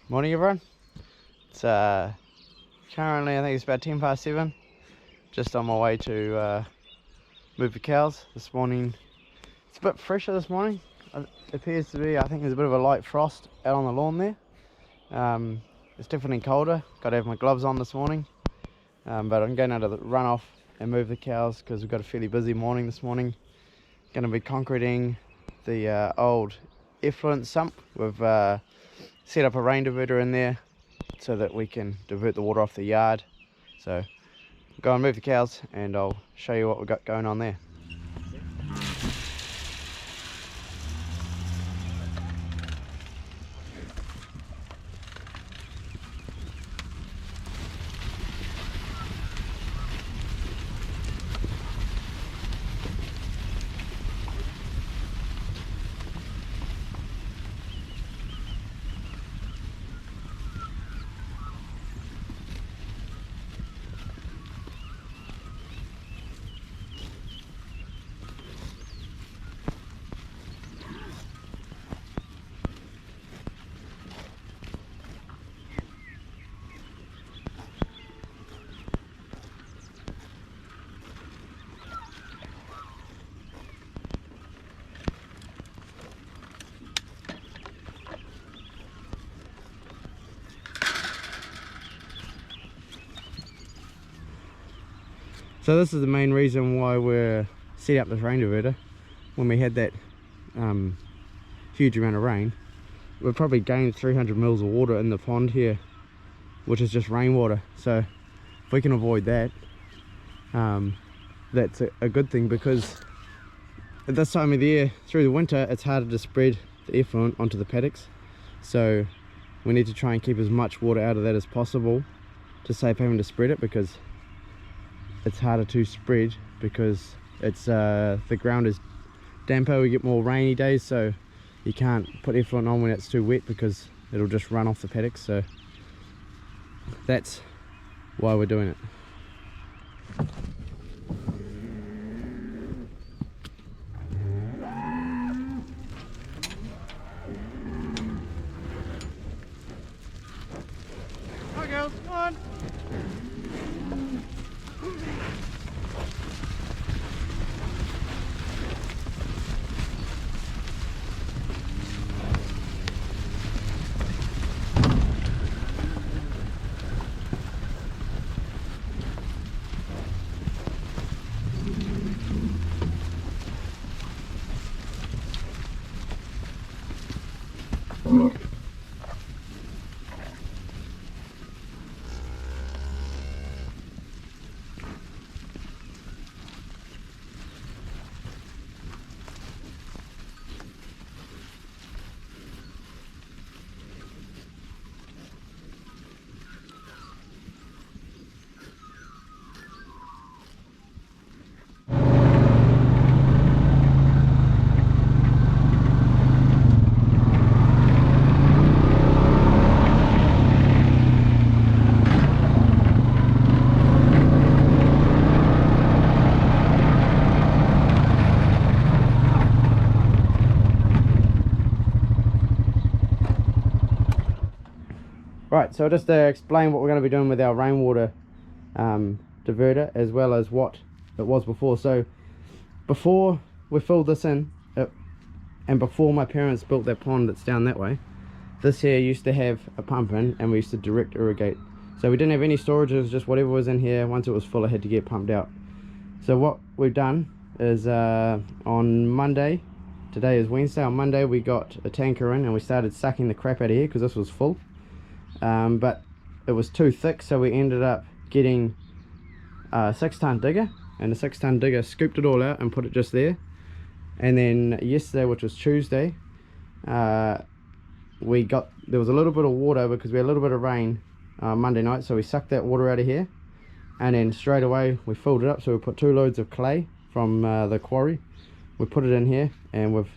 Morning everyone. It's currently I think it's about 7:10. Just on my way to move the cows this morning. It's a bit fresher this morning. It appears to be, I think there's a bit of a light frost out on the lawn there. It's definitely colder. Got to have my gloves on this morning. But I'm going out to run off and move the cows because we've got a fairly busy morning this morning. Going to be concreting the old effluent sump. We've set up a rain diverter in there so that we can divert the water off the yard. So go and move the cows and I'll show you what we've got going on there. So this is the main reason why we're setting up this rain diverter. When we had that huge amount of rain, we probably gained 300 mils of water in the pond here, which is just rainwater. So if we can avoid that, that's a good thing, because at this time of the year, through the winter, it's harder to spread the effluent onto the paddocks. So we need to try and keep as much water out of that as possible to save having to spread it, because it's harder to spread because it's the ground is damper. We get more rainy days, so you can't put effluent on when it's too wet because it'll just run off the paddocks. So that's why we're doing it. Hi girls, come on. Right, so just to explain what we're going to be doing with our rainwater diverter, as well as what it was before. So before we filled this in, and before my parents built that pond that's down that way, this here used to have a pump in and we used to direct irrigate. So we didn't have any storage, it was just whatever was in here. Once it was full, it had to get pumped out. So what we've done is on Monday, today is Wednesday, on Monday we got a tanker in and we started sucking the crap out of here because this was full. But it was too thick, so we ended up getting a 6-ton digger, and the 6-ton digger scooped it all out and put it just there. And then yesterday, which was Tuesday, there was a little bit of water because we had a little bit of rain Monday night, so we sucked that water out of here, and then straight away we filled it up. So we put 2 loads of clay from the quarry, we put it in here and we've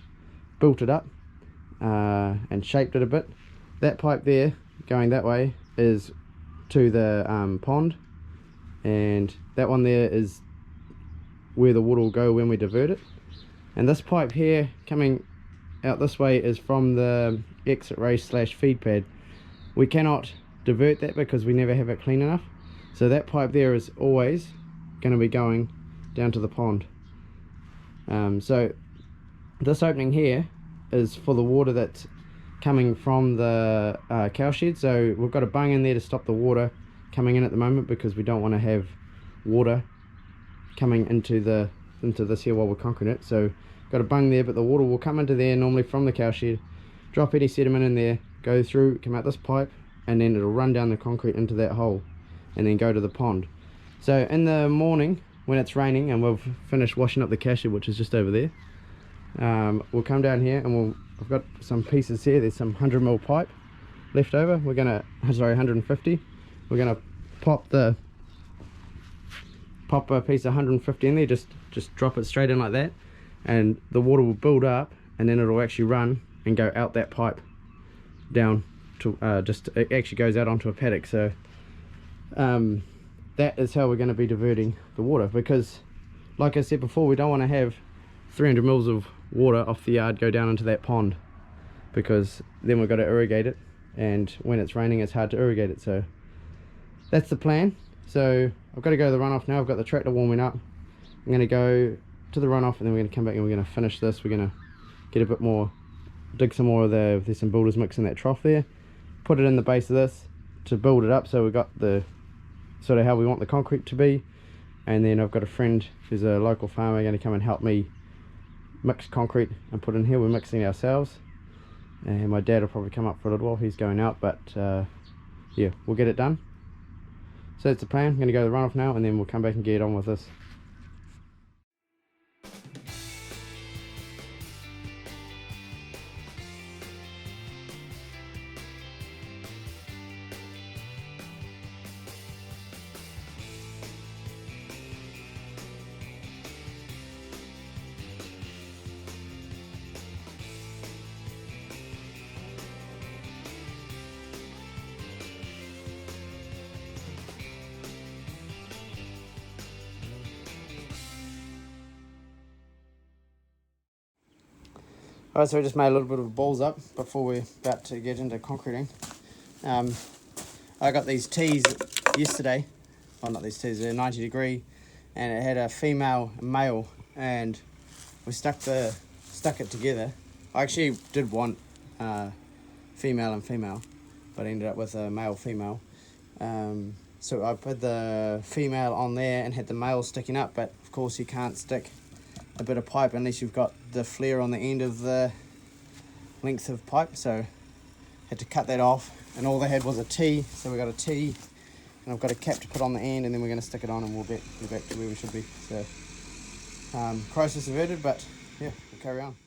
built it up and shaped it a bit. That pipe there going that way is to the pond, and that one there is where the water will go when we divert it. And this pipe here coming out this way is from the exit race / feed pad, we cannot divert that because we never have it clean enough. So that pipe there is always going to be going down to the pond. So this opening here is for the water that's coming from the cow shed. So we've got a bung in there to stop the water coming in at the moment, because we don't want to have water coming into this here while we're concreting it. So got a bung there, but the water will come into there normally from the cow shed, drop any sediment in there, go through, come out this pipe, and then it'll run down the concrete into that hole and then go to the pond. So in the morning when it's raining and we've finished washing up the cow shed, which is just over there, we'll come down here and I've got some pieces here. There's some 100mm pipe left over. We're gonna, sorry, 150. We're gonna pop a piece of 150 in there, just drop it straight in like that, and the water will build up, and then it'll actually run and go out that pipe down to it actually goes out onto a paddock. So that is how we're going to be diverting the water, because like I said before, we don't want to have 300 mils of water off the yard go down into that pond, because then we've got to irrigate it, and when it's raining it's hard to irrigate it. So that's the plan. So I've got to go to the runoff now. I've got the tractor warming up. I'm going to go to the runoff, and then we're going to come back and we're going to finish this. We're going to get a bit more, dig some more of there's some builder's mix in that trough there, put it in the base of this to build it up, so we've got the sort of how we want the concrete to be. And then I've got a friend who's a local farmer going to come and help me mix concrete and put in here. We're mixing ourselves, and my dad will probably come up for a little while. He's going out, but yeah, we'll get it done. So that's the plan. I'm going to go to the runoff now, and then we'll come back and get on with this. Alright, so we just made a little bit of balls up before we're about to get into concreting. I got these tees yesterday. Well, not these tees, they're 90 degree, and it had a female and male, and we stuck it together. I actually did want female and female, but I ended up with a male female. So I put the female on there and had the male sticking up, but of course you can't stick a bit of pipe unless you've got the flare on the end of the length of pipe, so had to cut that off, and all they had was a T. So we got a T, and I've got a cap to put on the end, and then we're going to stick it on, and we'll get back to where we should be. So crisis averted, but yeah, we'll carry on.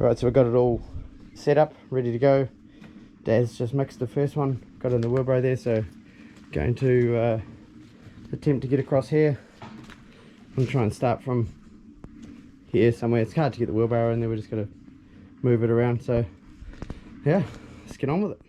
Right, so we've got it all set up, ready to go. Dad's just mixed the first one, got it in the wheelbarrow there, so going to attempt to get across here. I'm going to try and start from here somewhere. It's hard to get the wheelbarrow in there, we're just going to move it around. So yeah, let's get on with it.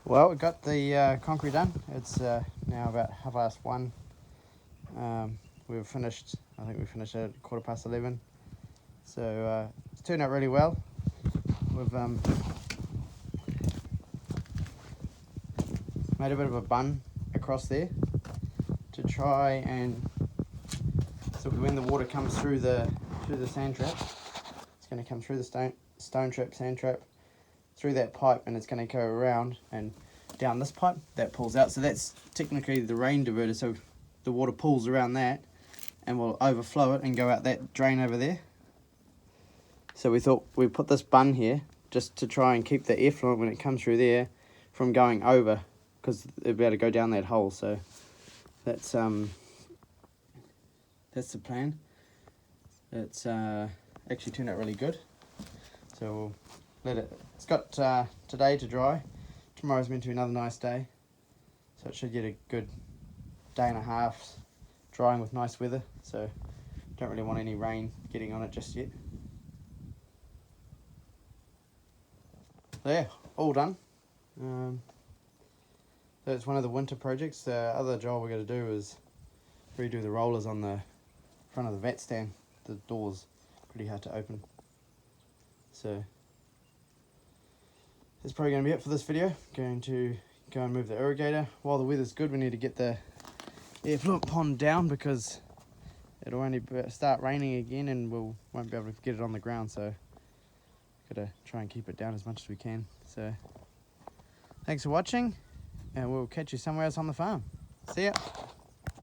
Well, we got the concrete done. It's now about 1:30. We've finished, I think we finished at 11:15. So it's turned out really well. We've made a bit of a bun across there to try and, so when the water comes through the sand trap, it's going to come through the stone trap, sand trap, through that pipe, and it's going to go around and down this pipe that pulls out. So that's technically the rain diverter, so the water pulls around that and will overflow it and go out that drain over there. So we thought we'd put this bun here just to try and keep the effluent when it comes through there from going over, because it'll be able to go down that hole. So that's the plan. It's actually turned out really good. So we'll let it, it's got today to dry. Tomorrow's meant to be another nice day. So it should get a good day and a half drying with nice weather. So don't really want any rain getting on it just yet. So yeah, all done. That's one of the winter projects. The other job we're going to do is redo the rollers on the front of the vat stand. The door's pretty hard to open. So that's probably going to be it for this video. Going to go and move the irrigator. While the weather's good, we need to get the effluent pond down, because it'll only start raining again and won't be able to get it on the ground. So gotta try and keep it down as much as we can. So thanks for watching, and we'll catch you somewhere else on the farm. See ya.